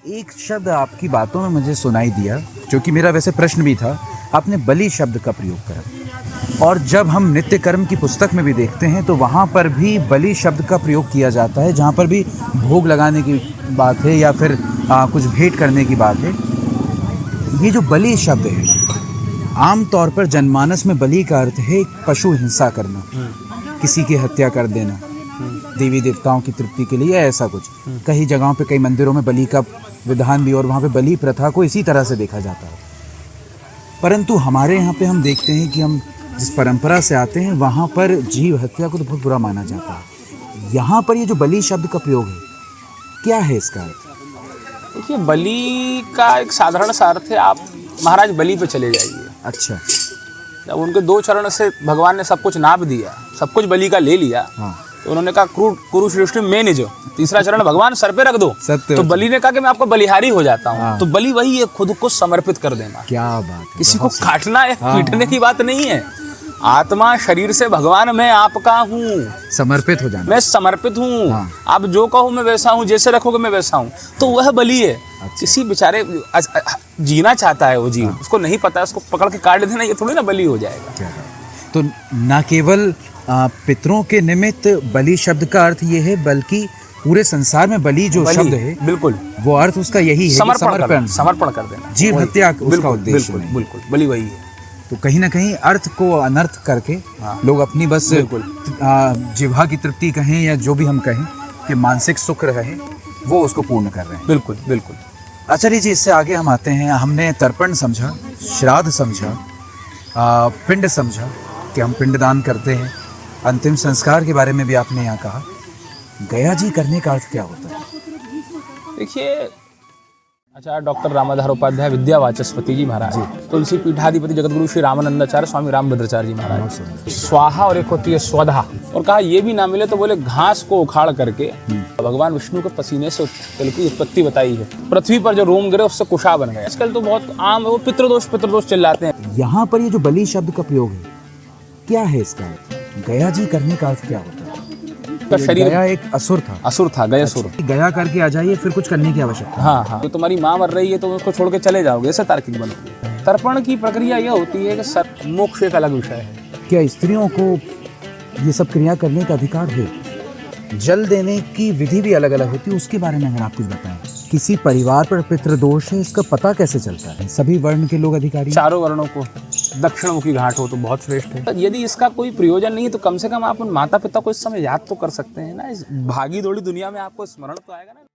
एक शब्द आपकी बातों में मुझे सुनाई दिया, जो कि मेरा वैसे प्रश्न भी था। आपने बलि शब्द का प्रयोग करा, और जब हम नित्य कर्म की पुस्तक में भी देखते हैं तो वहाँ पर भी बलि शब्द का प्रयोग किया जाता है, जहाँ पर भी भोग लगाने की बात है या फिर कुछ भेंट करने की बात है। ये जो बलि शब्द है, आम तौर पर जनमानस में बलि का अर्थ है पशु हिंसा करना, किसी की हत्या कर देना, देवी देवताओं की तृप्ति के लिए, ऐसा कुछ। कई जगहों पे, कई मंदिरों में बलि का विधान भी, और वहाँ पे बलि प्रथा को इसी तरह से देखा जाता है। परंतु हमारे यहाँ पे हम देखते हैं कि हम जिस परंपरा से आते हैं वहाँ पर जीव हत्या को तो बहुत बुरा माना जाता है। यहाँ पर ये जो बलि शब्द का प्रयोग है, क्या है इसका अर्थ? देखिए, बलि का एक साधारण सा अर्थ है, आप महाराज बलि पे चले जाइए। अच्छा। जब उनके 2 चरण से भगवान ने सब कुछ नाप दिया, सब कुछ बलि का ले लिया, तो उन्होंने कहा कुरु सृष्टि में निज, तीसरा चरण भगवान सर पे रख दो। तो बलि ने कहा कि मैं आपका बलिहारी हो जाता हूँ। तो बलि वही है, खुद को समर्पित कर देना। क्या बात है, किसी को काटना या पीटने की बात नहीं है। आत्मा शरीर से भगवान मैं आपका हूँ, समर्पित हो जाना, मैं समर्पित हूँ। आप जो कहो मैं वैसा हूँ, जैसे रखोगे मैं वैसा हूँ। तो वह बलि है। किसी बेचारे जीना चाहता है वो जीव, उसको नहीं पता है, उसको पकड़ के काट देना, ये थोड़ी ना बलि हो जाएगा। तो न केवल पितरों के निमित्त बलि शब्द का अर्थ ये है, बल्कि पूरे संसार में बलि जो शब्द है, बिल्कुल वो अर्थ उसका यही है, समर्पण कर देना, जीव हत्या उसका उद्देश्य है। बिल्कुल बलि वही है। तो कहीं ना कहीं अर्थ को अनर्थ करके लोग अपनी बस जिह्वा की तृप्ति कहें या जो भी हम कहें कि मानसिक सुख रहे, वो उसको पूर्ण कर रहे हैं। बिल्कुल बिल्कुल। आचार्य जी, इससे आगे हम आते हैं। हमने तर्पण समझा, श्राद्ध समझा, पिंड समझा कि हम पिंडदान करते हैं, अंतिम संस्कार के बारे में भी आपने यहाँ कहा। गया जी करने का अर्थ क्या होता है? देखिए, आचार्य डॉक्टर रामाधार उपाध्याय विद्या वाचस्पति जी महाराज, तुलसी पीठाधिपति जगतगुरु श्री रामानंदाचार्य स्वामी रामभद्राचार्य जी महाराज, स्वाहा और एक होती है स्वधा, और कहा ये भी ना मिले तो बोले घास को उखाड़ करके भगवान विष्णु के पसीने से तिल की उत्पत्ति बताई है। पृथ्वी पर जो रोम गिरे उससे कुशा बन गए। आजकल तो बहुत आम है वो पितृदोष चिल्लाते हैं। यहाँ पर ये जो बलि शब्द का प्रयोग है, क्या है इसका अर्थ? गया जी करने का अर्थ क्या होता है? का शरीर, गया एक असुर था, गयासुर। गया करके आ जाइए, फिर कुछ करने की आवश्यकता। हाँ। तो तुम्हारी माँ मर रही है तो उसको छोड़ के चले जाओगे, ऐसे तार्किक बनोगे। तर्पण की प्रक्रिया यह होती है कि मोक्ष एक अलग विषय है। क्या स्त्रियों को ये सब क्रिया करने का अधिकार है? जल देने की विधि भी अलग अलग होती है, उसके बारे में अगर आप कुछ बताएं। किसी परिवार पर पितृदोष है, इसका पता कैसे चलता है? सभी वर्ण के लोग अधिकारी, चारों वर्णों को दक्षिणमुखी घाट हो तो बहुत श्रेष्ठ है। यदि इसका कोई प्रयोजन नहीं है तो कम से कम आप उन माता पिता को इस समय याद तो कर सकते हैं ना। इस भागी दौड़ी दुनिया में आपको स्मरण तो आएगा ना।